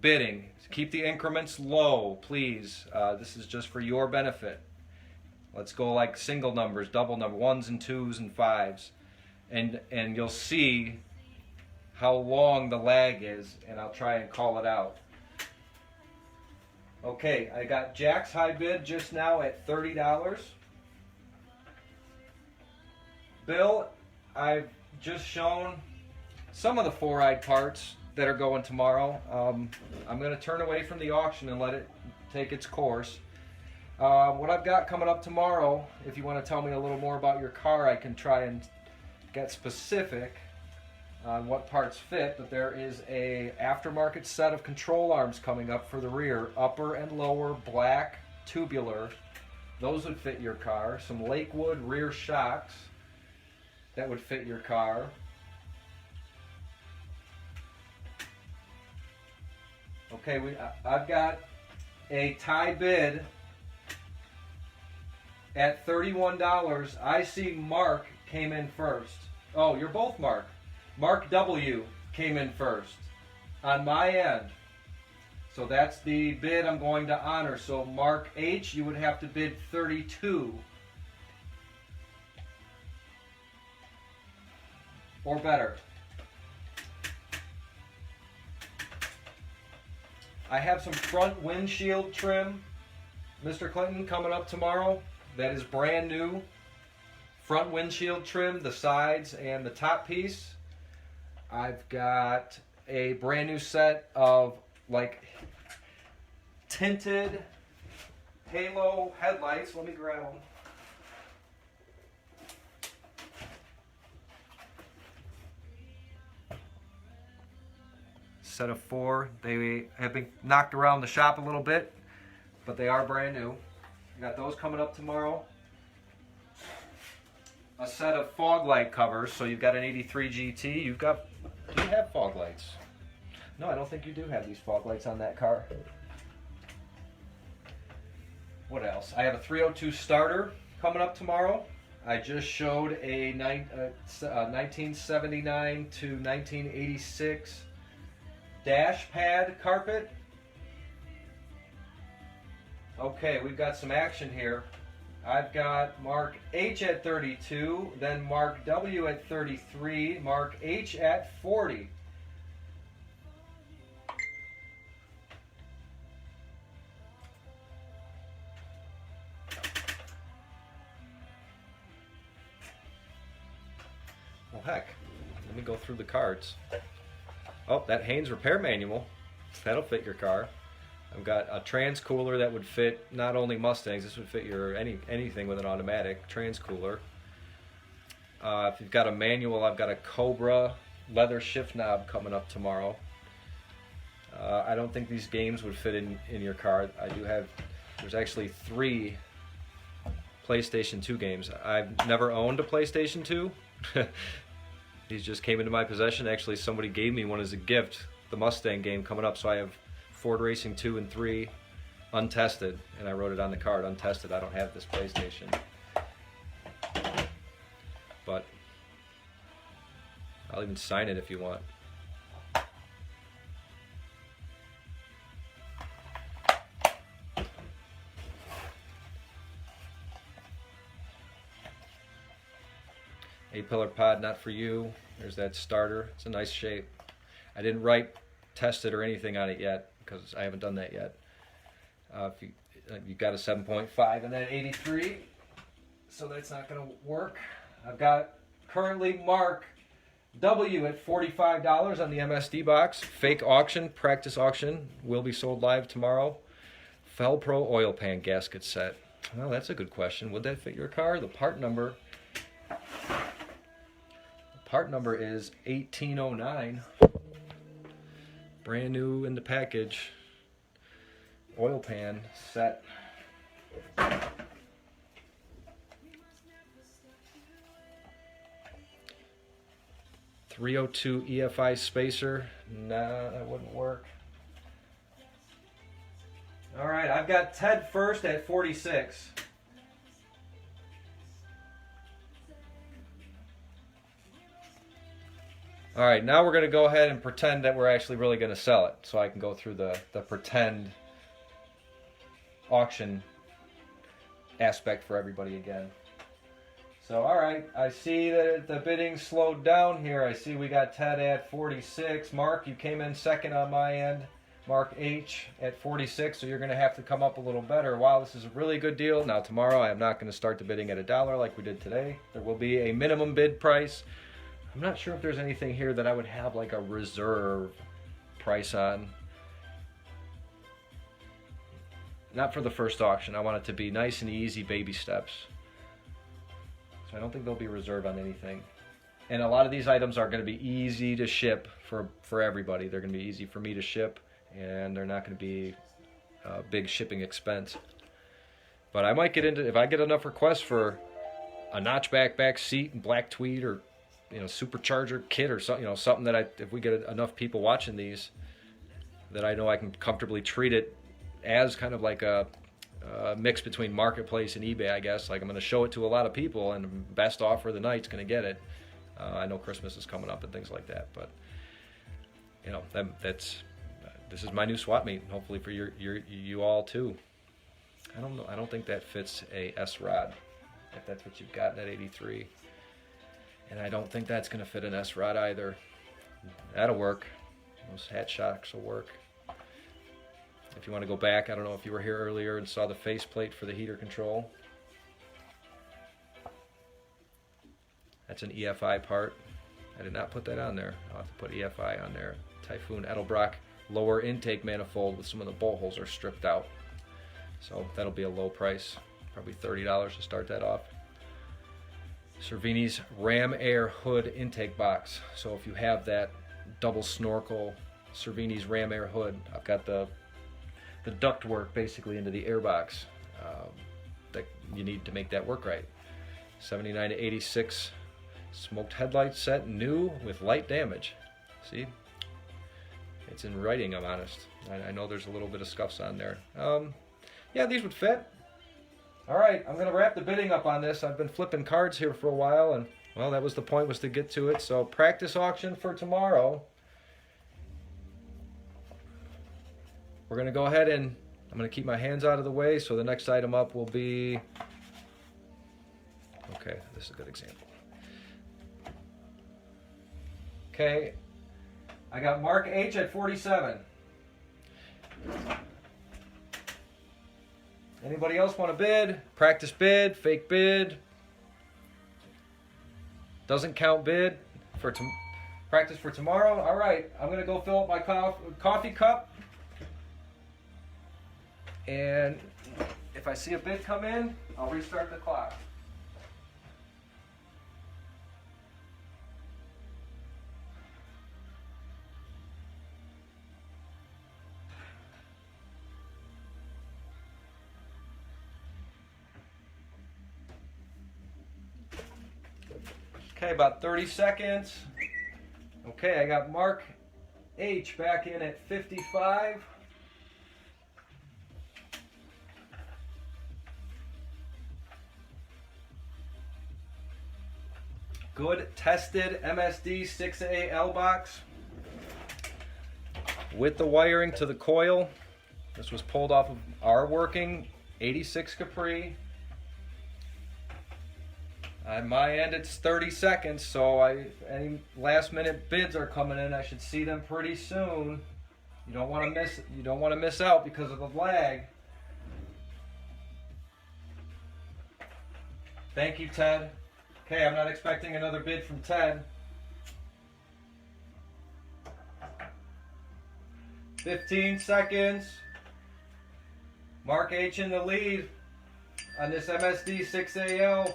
bidding. Keep the increments low, please. This is just for your benefit. Let's go like single numbers, double number, 1s and 2s and 5s. And you'll see how long the lag is, and I'll try and call it out. Okay, I got Jack's high bid just now at $30. Bill, I've just shown some of the 4-eyed parts that are going tomorrow. I'm going to turn away from the auction and let it take its course. What I've got coming up tomorrow, if you want to tell me a little more about your car, I can try and get specific on what parts fit, but there is a aftermarket set of control arms coming up for the rear, upper and lower, black, tubular. Those would fit your car. Some Lakewood rear shocks, that would fit your car. Okay, I've got a tie bid at $31. I see Mark came in first. Oh, you're both Mark. Mark W came in first on my end. So that's the bid I'm going to honor. So Mark H, you would have to bid 32 or better. I have some front windshield trim, Mr. Clinton, coming up tomorrow. That is brand new. Front windshield trim, the sides and the top piece. I've got a brand new set of like tinted halo headlights. Let me grab them. Set of 4. They have been knocked around the shop a little bit, but they are brand new. I got those coming up tomorrow. A set of fog light covers. So you've got an 83 GT. Do you have fog lights? No, I don't think you do have these fog lights on that car. What else? I have a 302 starter coming up tomorrow. I just showed a 1979 to 1986 dash pad carpet. Okay, we've got some action here. I've got Mark H at 32, then Mark W at 33, Mark H at 40. Well, heck, let me go through the cards. Oh, that Haynes repair manual. That'll fit your car. I've got a trans cooler that would fit not only Mustangs, this would fit your anything with an automatic trans cooler. If you've got a manual, I've got a Cobra leather shift knob coming up tomorrow. I don't think these games would fit in your car. There's actually 3 PlayStation 2 games. I've never owned a PlayStation 2. These just came into my possession. Actually, somebody gave me one as a gift, the Mustang game coming up, so I have Ford Racing 2 and 3 untested, and I wrote it on the card, untested. I don't have this PlayStation. But I'll even sign it if you want. A-pillar pod, not for you. There's that starter. It's a nice shape. I didn't test it or anything on it yet because I haven't done that yet. You've got a 7.5 and then 83, so that's not going to work. I've got currently Mark W at $45 on the MSD box. Fake auction, practice auction, will be sold live tomorrow. Felpro oil pan gasket set. Well, that's a good question. Would that fit your car? The part number is 1809. Brand new in the package. Oil pan set. .302 EFI spacer. Nah, that wouldn't work. All right, I've got Ted first at 46. All right, now we're going to go ahead and pretend that we're actually really going to sell it, so I can go through the pretend auction aspect for everybody again. So, all right, I see that the bidding slowed down here. I see we got Ted at 46. Mark, you came in second on my end. Mark H at 46, so you're going to have to come up a little better. Wow, this is a really good deal. Now, tomorrow I am not going to start the bidding at $1 like we did today. There will be a minimum bid price. I'm not sure if there's anything here that I would have like a reserve price on. Not for the first auction. I want it to be nice and easy, baby steps. So I don't think there'll be reserve on anything. And a lot of these items are going to be easy to ship for everybody. They're going to be easy for me to ship, and they're not going to be a big shipping expense. But I might get into, if I get enough requests for a notchback back seat and black tweed, or supercharger kit, or something, something that if we get enough people watching these, that I know I can comfortably treat it as kind of like a mix between marketplace and eBay, I guess. Like, I'm going to show it to a lot of people, and the best offer of the night's going to get it. I know Christmas is coming up and things like that, but this is my new swap meet. Hopefully for you all too. I don't know. I don't think that fits a S rod, if that's what you've got in that 83. And I don't think that's going to fit an S rod either. That'll work. Those hat shocks will work. If you want to go back, I don't know if you were here earlier and saw the faceplate for the heater control. That's an EFI part. I did not put that on there. I'll have to put EFI on there. Typhoon Edelbrock lower intake manifold with some of the bolt holes are stripped out. So that'll be a low price, probably $30 to start that off. Cervini's Ram Air hood intake box. So if you have that double snorkel Cervini's Ram Air hood, I've got the duct work basically into the air box that you need to make that work right. 79 to 86 smoked headlight set, new with light damage. See, it's in writing, I'm honest. I know there's a little bit of scuffs on there. Yeah, these would fit. All right, I'm gonna wrap the bidding up on this. I've been flipping cards here for a while, and well, that was the point, was to get to it. So practice auction for tomorrow. We're gonna go ahead and I'm gonna keep my hands out of the way, so the next item up will be, okay, this is a good example. Okay, I got Mark H at 47. Anybody else want to bid? Practice bid, fake bid. Doesn't count bid for practice for tomorrow. All right, I'm gonna go fill up my coffee cup. And if I see a bid come in, I'll restart the clock. Okay, about 30 seconds. Okay, I got Mark H back in at 55. Good tested MSD 6A L box with the wiring to the coil. This was pulled off of our working 86 Capri. On my end, it's 30 seconds, so any last minute bids are coming in. I should see them pretty soon. You don't want to miss out because of the lag. Thank you, Ted. Okay, I'm not expecting another bid from Ted. 15 seconds. Mark H in the lead on this MSD 6AL.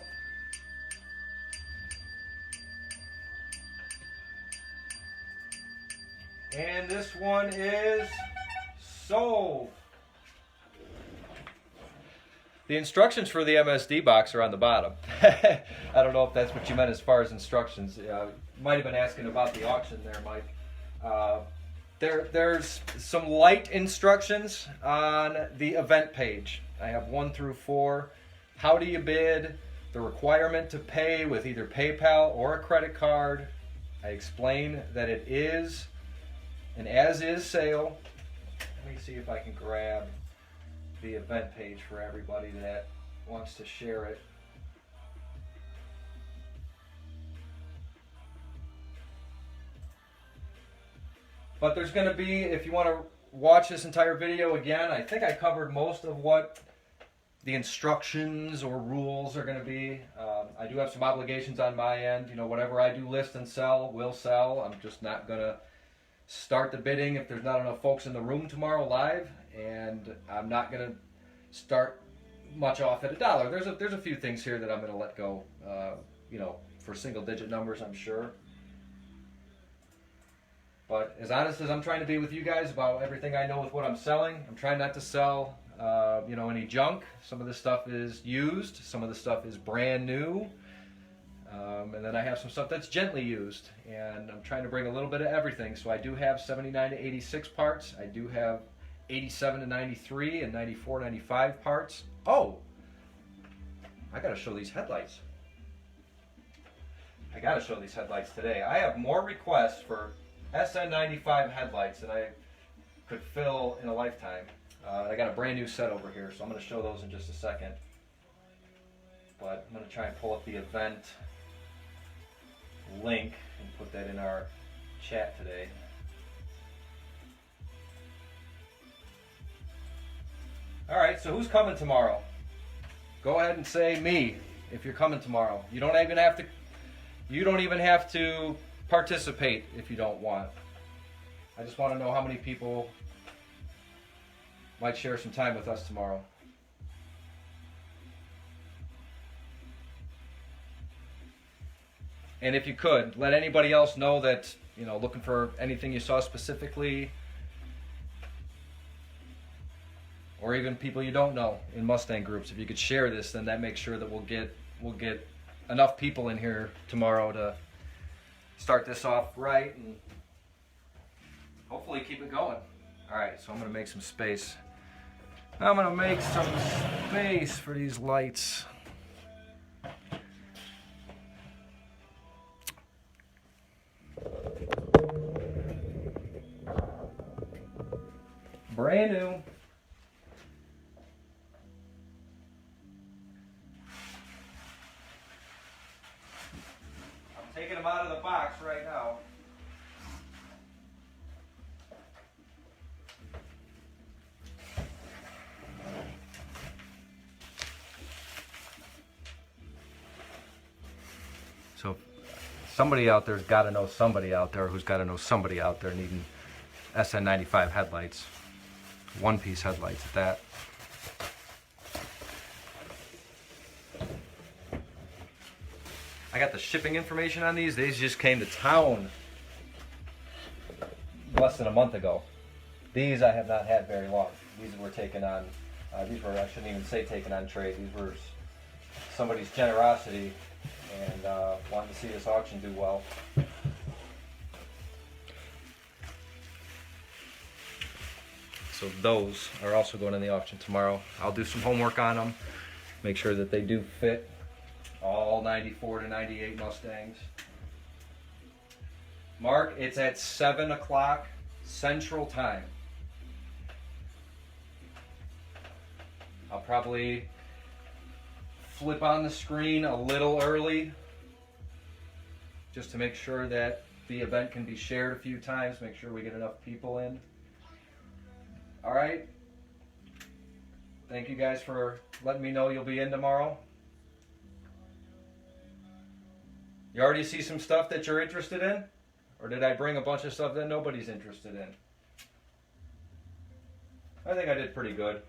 And this one is sold. The instructions for the MSD box are on the bottom. I don't know if that's what you meant as far as instructions. You might have been asking about the auction there, Mike. There's some light instructions on the event page. I have 1 through 4. How do you bid? The requirement to pay with either PayPal or a credit card. I explain that it is an as-is sale. Let me see if I can grab the event page for everybody that wants to share it. But there's going to be, if you want to watch this entire video again, I think I covered most of what the instructions or rules are going to be. I do have some obligations on my end. You know, whatever I do list and sell, will sell. I'm just not going to start the bidding if there's not enough folks in the room tomorrow live, and I'm not going to start much off at $1. There's a few things here that I'm going to let go, you know, for single digit numbers, I'm sure. But as honest as I'm trying to be with you guys about everything I know with what I'm selling, I'm trying not to sell, you know, any junk. Some of this stuff is used, some of the stuff is brand new. And then I have some stuff that's gently used, and I'm trying to bring a little bit of everything. So I do have 79 to 86 parts. I do have 87 to 93 and 94, 95 parts. Oh, I gotta show these headlights. I gotta show these headlights today. I have more requests for SN95 headlights than I could fill in a lifetime. I got a brand new set over here, so I'm gonna show those in just a second. But I'm gonna try and pull up the event link and put that in our chat today. All right, so who's coming tomorrow? Go ahead and say me if you're coming tomorrow. You don't even have to participate if you don't want. I just want to know how many people might share some time with us tomorrow. And if you could, let anybody else know that, you know, looking for anything you saw specifically, or even people you don't know in Mustang groups. If you could share this, then that makes sure that we'll get enough people in here tomorrow to start this off right and hopefully keep it going. All right, so I'm gonna make some space. I'm gonna make some space for these lights. Brand new. I'm taking them out of the box right now. So somebody out there's got to know somebody out there who's got to know somebody out there needing SN95 headlights. One-piece headlights at that. I got the shipping information on these. These just came to town less than a month ago. These I have not had very long. These were taken on, I shouldn't even say taken on trade. These were somebody's generosity and wanted to see this auction do well. So those are also going in the auction tomorrow. I'll do some homework on them, make sure that they do fit all 94 to 98 Mustangs. Mark, it's at 7 o'clock Central Time. I'll probably flip on the screen a little early just to make sure that the event can be shared a few times, make sure we get enough people in. All right. Thank you guys for letting me know you'll be in tomorrow. You already see some stuff that you're interested in? Or did I bring a bunch of stuff that nobody's interested in? I think I did pretty good.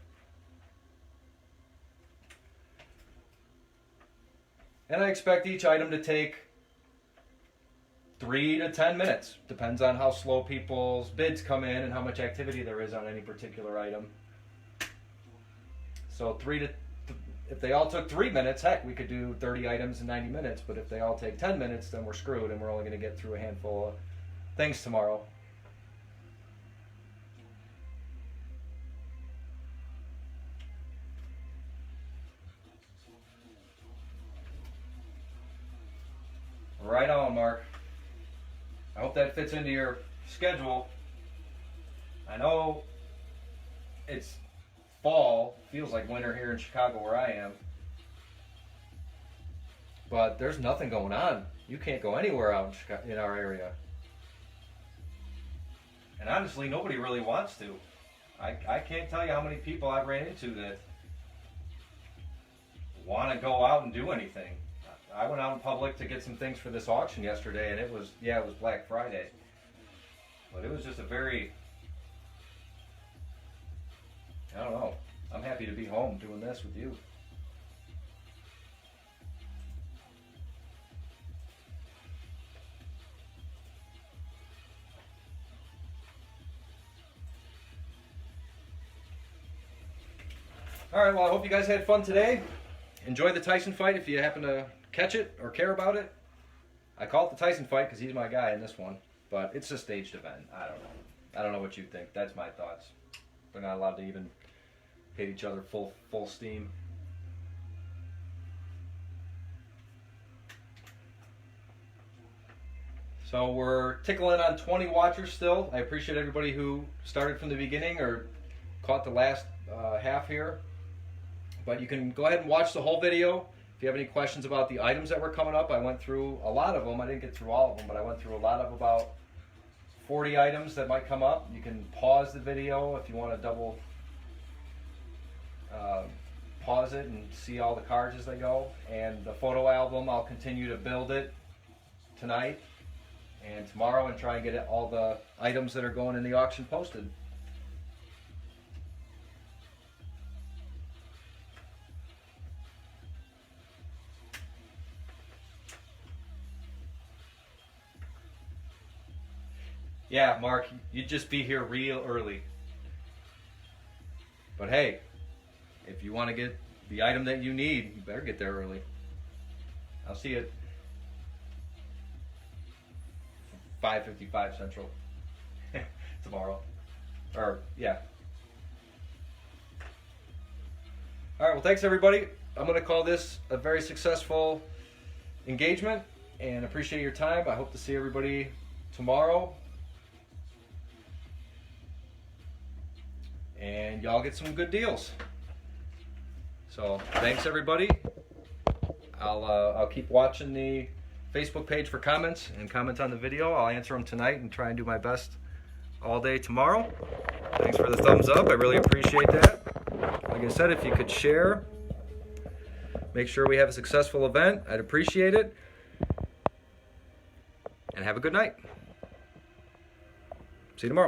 And I expect each item to take 3 to 10 minutes. Depends on how slow people's bids come in and how much activity there is on any particular item. So if they all took 3 minutes, heck, we could do 30 items in 90 minutes. But if they all take 10 minutes, then we're screwed and we're only going to get through a handful of things tomorrow. Right on, Mark. I hope that fits into your schedule. I know it's fall, feels like winter here in Chicago where I am. But there's nothing going on. You can't go anywhere out in Chicago, in our area. And honestly, nobody really wants to. I can't tell you how many people I've ran into that want to go out and do anything. I went out in public to get some things for this auction yesterday, and it was Black Friday. But it was just a very, I don't know. I'm happy to be home doing this with you. All right, well, I hope you guys had fun today. Enjoy the Tyson fight if you happen to catch it or care about it. I call it the Tyson fight because he's my guy in this one, but it's a staged event. I don't know. I don't know what you think. That's my thoughts. They're not allowed to even hit each other full steam. So we're tickling on 20 watchers still. I appreciate everybody who started from the beginning or caught the last half here. But you can go ahead and watch the whole video. If you have any questions about the items that were coming up, I went through a lot of them. I didn't get through all of them, but I went through a lot of about 40 items that might come up. You can pause the video if you want to double pause it and see all the cards as they go. And the photo album, I'll continue to build it tonight and tomorrow and try and get all the items that are going in the auction posted. Yeah, Mark, you'd just be here real early. But hey, if you want to get the item that you need, you better get there early. I'll see you at 5:55 Central tomorrow. Or, yeah. All right, well, thanks, everybody. I'm going to call this a very successful engagement and appreciate your time. I hope to see everybody tomorrow. And y'all get some good deals. So thanks, everybody. I'll keep watching the Facebook page for comments and comment on the video. I'll answer them tonight and try and do my best all day tomorrow. Thanks for the thumbs up. I really appreciate that. Like I said, if you could share, make sure we have a successful event. I'd appreciate it. And have a good night. See you tomorrow.